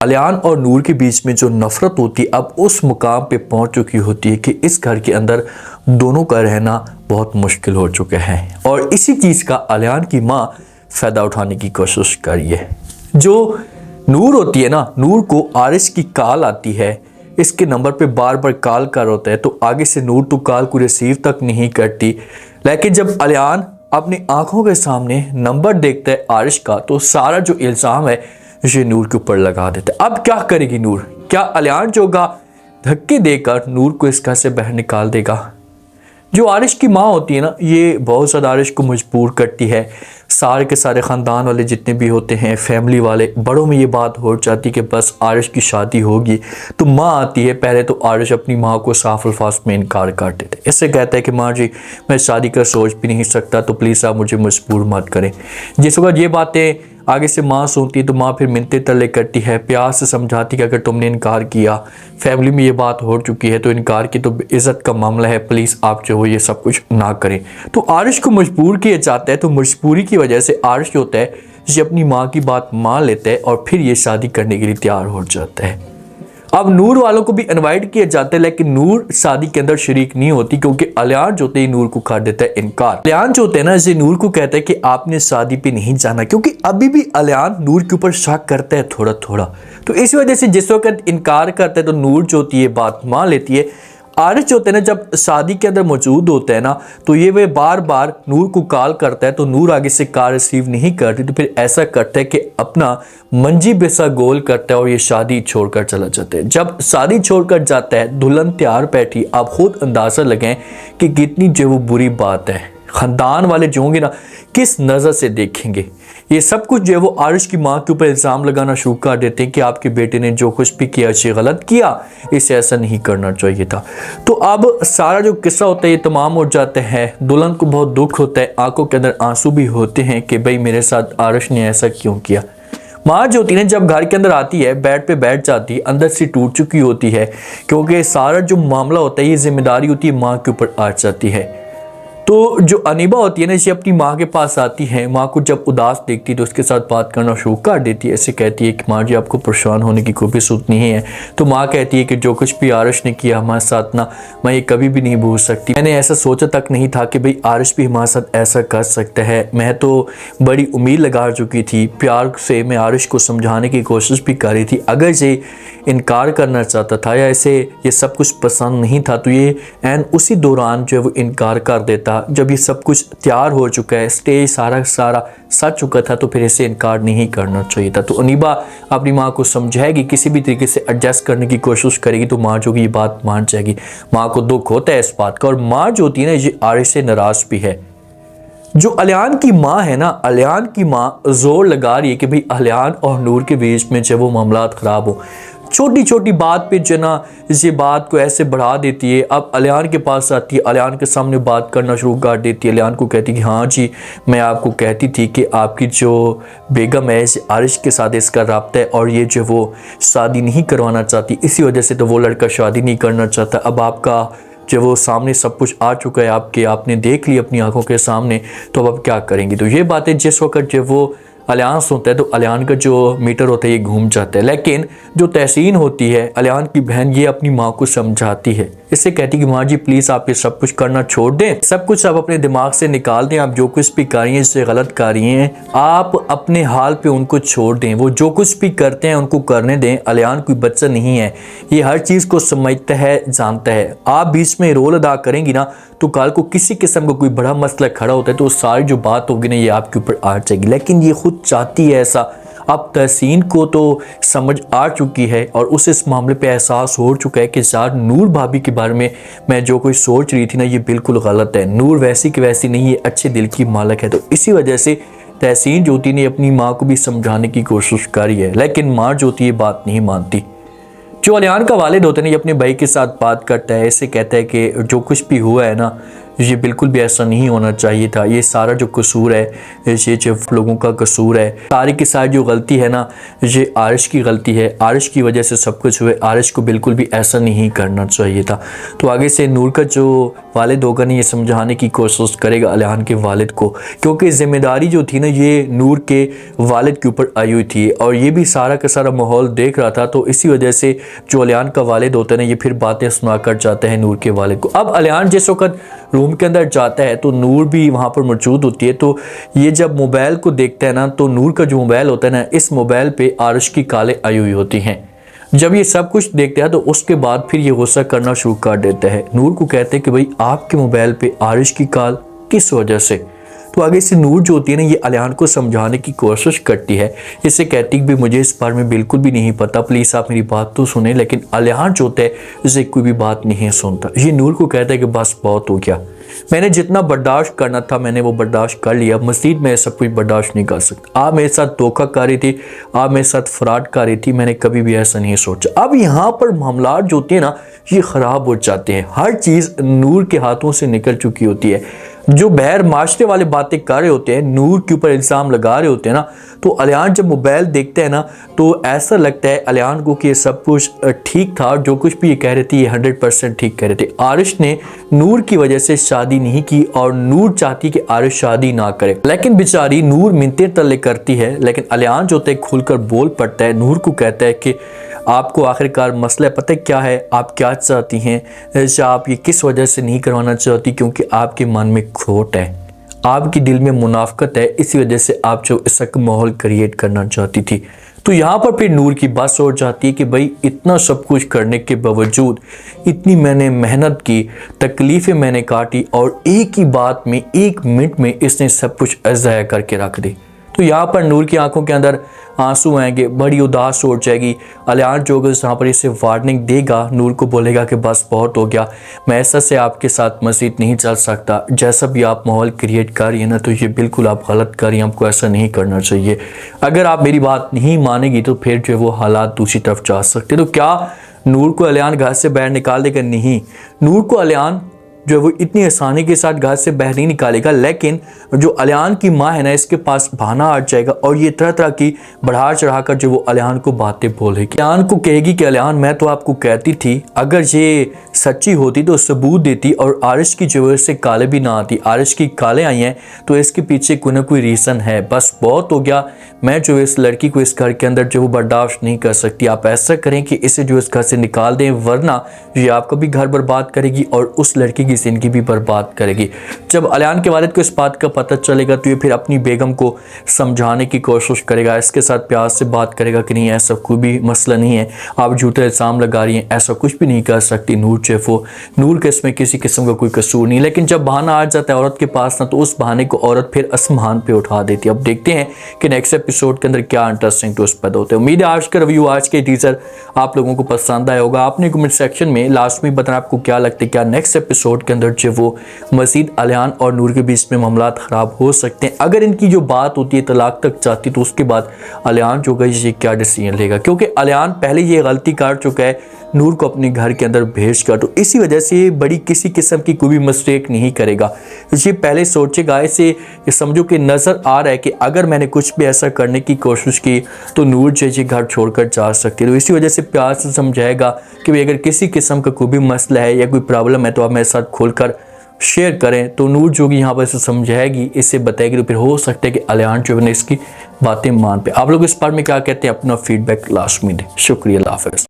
अलियान और नूर के बीच में जो नफरत होती है अब उस मुकाम पे पहुंच चुकी होती है कि इस घर के अंदर दोनों का रहना बहुत मुश्किल हो चुका है। और इसी चीज़ का अलियान की माँ फ़ायदा उठाने की कोशिश कर रही है। जो नूर होती है ना, नूर को आरिश की कॉल आती है, इसके नंबर पे बार बार कॉल कर होता है, तो आगे से नूर तो कॉल को रिसीव तक नहीं करती। लेकिन जब अलियान अपनी आंखों के सामने नंबर देखता है आरिश का, तो सारा जो इल्ज़ाम है ये नूर के ऊपर लगा देता है। अब क्या करेगी नूर? क्या अलियान जो होगा धक्के देकर नूर को इस घर से बाहर निकाल देगा? जो आरिश की माँ होती है ना, ये बहुत ज़्यादा आरिश को मजबूर करती है। सारे के सारे ख़ानदान वाले जितने भी होते हैं, फैमिली वाले, बड़ों में ये बात हो जाती है कि बस आरिश की शादी होगी। तो माँ आती है, पहले तो आरिश अपनी माँ को साफ अल्फाज में इनकार कर देते हैं। इससे कहता है कि माँ जी, मैं शादी का सोच भी नहीं सकता, तो प्लीज़ आप मुझे मजबूर मत करें। जिस वक्त ये बातें आगे से माँ सुनती तो माँ फिर मिन्नते तरले करती है, प्यार से समझाती कि अगर तुमने इनकार किया, फैमिली में ये बात हो चुकी है, तो इनकार की तो इज़्ज़त का मामला है, प्लीज़ आप जो हो ये सब कुछ ना करें। तो आरिश को मजबूर किया जाता है। तो मजबूरी की वजह से आरिश जो होता है ये अपनी माँ की बात मान लेता है और फिर ये शादी करने के लिए तैयार हो जाता है। अब नूर वालों को भी इनवाइट किया जाता है, लेकिन नूर शादी के अंदर शरीक नहीं होती, क्योंकि अलियान जो होते हैं नूर को कर देता है इनकार। अलियान जो होते हैं ना, इसे नूर को कहता है कि आपने शादी पे नहीं जाना, क्योंकि अभी भी अलियान नूर के ऊपर शक करता है थोड़ा थोड़ा। तो इस वजह से जिस वक्त इनकार करता है तो नूर जो होती है बात मान लेती है। आरिश जो होता है ना, जब शादी के अंदर मौजूद होता है ना, तो ये वे बार बार नूर को कॉल करता है, तो नूर आगे से कॉल रिसीव नहीं करती। तो फिर ऐसा करता है कि अपना मंजी बेसा गोल करता है और ये शादी छोड़कर चला जाता है। जब शादी छोड़कर जाता है, दुल्हन तैयार बैठी, आप खुद अंदाज़ा लगाएं कि कितनी जो वो बुरी बात है। ख़ानदान वाले जो होंगे ना, किस नज़र से देखेंगे। ये सब कुछ जो है वो आरिश की माँ के ऊपर इल्ज़ाम लगाना शुरू कर देते हैं कि आपके बेटे ने जो कुछ भी किया इसे गलत किया, इसे ऐसा नहीं करना चाहिए था। तो अब सारा जो किस्सा होता है ये तमाम हो जाता है। दुल्हन को बहुत दुख होता है, आंखों के अंदर आंसू भी होते हैं कि भाई मेरे साथ आरिश ने ऐसा क्यों किया। माँ जो होती है जब घर के अंदर आती है, बेड पे बैठ जाती है, अंदर से टूट चुकी होती है, क्योंकि सारा जो मामला होता है ये जिम्मेदारी होती है माँ के ऊपर आ जाती है। तो जो अनीबा होती है ना, इसे अपनी माँ के पास आती है। माँ को जब उदास देखती है तो उसके साथ बात करना शुरू कर देती है। ऐसे कहती है कि माँ जी, आपको परेशान होने की कोई भी सूरत नहीं है। तो माँ कहती है कि जो कुछ भी आरिश ने किया हमारे साथ ना, मैं ये कभी भी नहीं भूल सकती। मैंने ऐसा सोचा तक नहीं था कि भाई आरिश भी हमारे साथ ऐसा कर सकता है। मैं तो बड़ी उम्मीद लगा चुकी थी, प्यार से मैं आरिश को समझाने की कोशिश भी कर रही थी। अगर ये इनकार करना चाहता था या इसे ये सब कुछ पसंद नहीं था, तो ये एन उसी दौरान जो है वो इनकार कर देता। जब ये सब कुछ तैयार हो चुका है, स्टेज सारा सज चुका था, तो फिर इसे इनकार नहीं करना चाहिए था। तो अनीबा अपनी माँ को समझाएगी, किसी भी तरीके से एडजस्ट करने की कोशिश करेगी, तो माँ जो ये बात मान जाएगी। माँ को दुख होता है इस बात का, और माँ जो होती है ना, ये आरिश से नाराज़ भी है। जो अलियान की माँ है ना, अलियान की माँ जोर लगा रही है कि भाई अलियान और नूर के बीच में जो वो मामलात ख़राब हो। छोटी छोटी बात पे जो ना ये बात को ऐसे बढ़ा देती है। अब अलियान के पास आती है, अलियान के सामने बात करना शुरू कर देती है। अलियान को कहती है कि हाँ जी, मैं आपको कहती थी कि आपकी जो बेगम है आरिश के साथ इसका राब्ता है, और ये जो वो शादी नहीं करवाना चाहती, इसी वजह से तो वो लड़का शादी नहीं करना चाहता। अब आपका जो वो सामने सब कुछ आ चुका है, आपने देख लिया अपनी आंखों के सामने, तो अब क्या करेंगी। तो ये बातें जिस वक्त जब वो अलियान सुनता है तो अलियान का जो मीटर होता है ये घूम जाता है। लेकिन जो तहसीन होती है, अलियान की बहन, ये अपनी माँ को समझाती है। इससे कहती है कि माँ जी प्लीज़ आप ये सब कुछ करना छोड़ दें, सब कुछ आप अपने दिमाग से निकाल दें। आप जो कुछ भी कर रही हैं इससे गलत कर रही हैं, आप अपने हाल पे उनको छोड़ दें। वो जो कुछ भी करते हैं उनको करने दें। अलियान कोई बच्चा नहीं है, ये हर चीज़ को समझता है, जानता है। आप बीच में रोल अदा करेंगी ना, तो कल को किसी किस्म का कोई बड़ा मसला खड़ा होता है तो सारी जो बात होगी ना, ये आपके ऊपर आ जाएगी। लेकिन ये खुद चाहती है ऐसा। अब तहसीन को तो समझ आ चुकी है और उसे इस मामले पे एहसास हो चुका है कि यार नूर भाभी के बारे में मैं जो कोई सोच रही थी ना, ये बिल्कुल गलत है। नूर वैसी की वैसी नहीं, ये अच्छे दिल की मालक है। तो इसी वजह से तहसीन ज्योति ने अपनी माँ को भी समझाने की कोशिश करी है, लेकिन माँ ज्योति ये बात नहीं मानती। जो अलियान का वालिद होता है ना, ये अपने भाई के साथ बात करता है, इससे कहता है कि जो कुछ भी हुआ है ना, ये बिल्कुल भी ऐसा नहीं होना चाहिए था। ये सारा जो कसूर है ये जो लोगों का कसूर है, सारी की सारी जो गलती है ना ये आरिश की गलती है। आरिश की वजह से सब कुछ हुए। आरिश को बिल्कुल भी ऐसा नहीं करना चाहिए था। तो आगे से नूर का जो वालिद होगा नहीं ये समझाने की कोशिश करेगा अलियान के वालिद को, क्योंकि ज़िम्मेदारी जो थी ना ये नूर के वालिद के ऊपर आई हुई थी और ये भी सारा का सारा माहौल देख रहा था। तो इसी वजह से जो अलियान का वालिद होता है ना ये फिर बातें सुनाकर जाते हैं नूर के वालिद को। अब अलियान जिस वक्त रूम के अंदर जाता है तो नूर भी वहाँ पर मौजूद होती है। तो ये जब मोबाइल को देखता है ना तो नूर का जो मोबाइल होता है ना इस मोबाइल पे आरिश की कालें आई हुई होती हैं। जब ये सब कुछ देखता है तो उसके बाद फिर ये गुस्सा करना शुरू कर देता है। नूर को कहते हैं कि भाई आपके मोबाइल पे आरिश की कॉल किस वजह से। तो आगे से नूर जो होती है ना ये अलियान को समझाने की कोशिश करती है। इससे कहती है भी मुझे इस बारे में बिल्कुल भी नहीं पता, प्लीज़ आप मेरी बात तो सुने। लेकिन अलियान जो होता है इसे कोई भी बात नहीं सुनता। ये नूर को कहता है कि बस बहुत हो गया, मैंने जितना बर्दाश्त करना था मैंने वो बर्दाश्त कर लिया, मज़ीद मैं सब कुछ बर्दाश्त नहीं कर सकता। आप मेरे साथ धोखा कर रही थी, आप मेरे साथ फ्रॉड कर रही थी, मैंने कभी भी ऐसा नहीं सोचा। अब यहाँ पर मामला जो होते हैं ना ये ख़राब हो जाते हैं। हर चीज़ नूर के हाथों से निकल चुकी होती है। जो बहर माशरे वाले बातें कर रहे होते हैं, नूर के ऊपर इल्ज़ाम लगा रहे होते हैं ना, तो अलियान जब मोबाइल देखते हैं ना तो ऐसा लगता है अलियान को कि ये सब कुछ ठीक था। जो कुछ भी ये कह रहे थे ये 100% ठीक कह रहे थे। आरिश ने नूर की वजह से शादी नहीं की और नूर चाहती कि आरिश शादी ना करे, लेकिन बेचारी नूर मिन्नतें तले करती है। लेकिन अलियान जो होता है खुलकर बोल पड़ता है, नूर को कहता है कि आपको आखिरकार मसला पता है क्या है, आप क्या चाहती हैं, आप ये किस वजह से नहीं करवाना चाहती, क्योंकि आपके मन में खोट है, आपके दिल में मुनाफकत है, इसी वजह से आप जो इस माहौल क्रिएट करना चाहती थी। तो यहाँ पर फिर नूर की बात हो जाती है कि भाई इतना सब कुछ करने के बावजूद, इतनी मैंने मेहनत की, तकलीफ़ें मैंने काटी और एक ही बात में 1 मिनट में इसने सब कुछ ज़ाया करके रख दी। तो यहाँ पर नूर की आंखों के अंदर आंसू आएंगे, बड़ी उदास हो जाएगी। अलियान जो यहाँ पर इसे वार्निंग देगा, नूर को बोलेगा कि बस बहुत हो गया, मैं ऐसा से आपके साथ मज़ीद नहीं चल सकता। जैसा भी आप माहौल क्रिएट कर रही है ना तो ये बिल्कुल आप गलत कर रही हैं, आपको ऐसा नहीं करना चाहिए। अगर आप मेरी बात नहीं मानेगी तो फिर जो वो हालात दूसरी तरफ जा सकते। तो क्या नूर को अलियान घर से बाहर निकाल देगा? नहीं, नूर को अलियान जो है वो इतनी आसानी के साथ घर से बाहर नहीं निकालेगा। लेकिन जो अलियान की माँ है ना इसके पास बहाना आ जाएगा और ये तरह तरह की बढ़ा चढ़ाकर जो वो अलियान को बातें बोलेगी। अलियान को कहेगी कि अलियान मैं तो आपको कहती थी अगर ये सच्ची होती तो सबूत देती और आरिश की जो से काले भी ना आती। आरिश की काले आई हैं तो इसके पीछे कोई ना कोई रीज़न है। बस बहुत हो गया, मैं जो इस लड़की को इस घर के अंदर जो वो बर्दाश्त नहीं कर सकती। आप ऐसा करें कि इसे जो इस घर से निकाल दें, वरना ये आपका भी घर बर्बाद करेगी और उस लड़की की ज़िंदगी भी बर्बाद करेगी। जब अलियान के वालिद को इस बात का पता चलेगा तो ये फिर अपनी बेगम को समझाने की कोशिश करेगा, इसके साथ प्यार से बात करेगा कि नहीं ऐसा कोई भी मसला नहीं है, आप झूठे इल्ज़ाम लगा रही हैं, ऐसा कुछ भी नहीं कर सकती नूर चेफो, नूर के इसमें किसी किस्म का कोई कसूर नहीं। लेकिन जब बहाना आ जाता है औरत के पास ना तो उस बहाने को औरत फिर आसमान पे उठा देती है। अब देखते हैं कि नेक्स्ट एपिसोड के अंदर क्या इंटरेस्टिंग ट्विस्ट पैदा होते हैं। उम्मीद है आज का रिव्यू, आज के टीजर आप लोगों को पसंद आया होगा। आपने कमेंट सेक्शन में लास्ट में बताना आपको क्या लगता है, क्या नेक्स्ट एपिसोड के अंदर जो वो मजीद अलियान और नूर के बीच में मामलात ख़राब हो सकते हैं। अगर इनकी जो बात होती है तलाक तक जाती तो उसके बाद अलियान जो गई ये क्या डिसीजन लेगा, क्योंकि अलियान पहले ये गलती कर चुका है नूर को अपने घर के अंदर भेज कर। तो इसी वजह से ये बड़ी किसी किस्म की कोई भी मिस्टेक नहीं करेगा। ये पहले सोचेगा, इसे समझो कि नज़र आ रहा है कि अगर मैंने कुछ भी ऐसा करने की कोशिश की तो नूर जो ये घर छोड़कर जा सकती है। तो इसी वजह से प्यार से समझाएगा कि भाई अगर किसी किस्म का कोई भी मसला है या कोई प्रॉब्लम है तो आप मेरे साथ खुलकर शेयर करें। तो नूर जो कि यहाँ पर इसे समझाएगी, इससे बताएगी, तो फिर हो सकता है कि अलियान जो है इसकी बातें मान पे। आप लोग इस बारे में क्या कहते हैं, अपना फीडबैक लास्ट में दें। शुक्रिया, अल्लाह हाफ़िज़।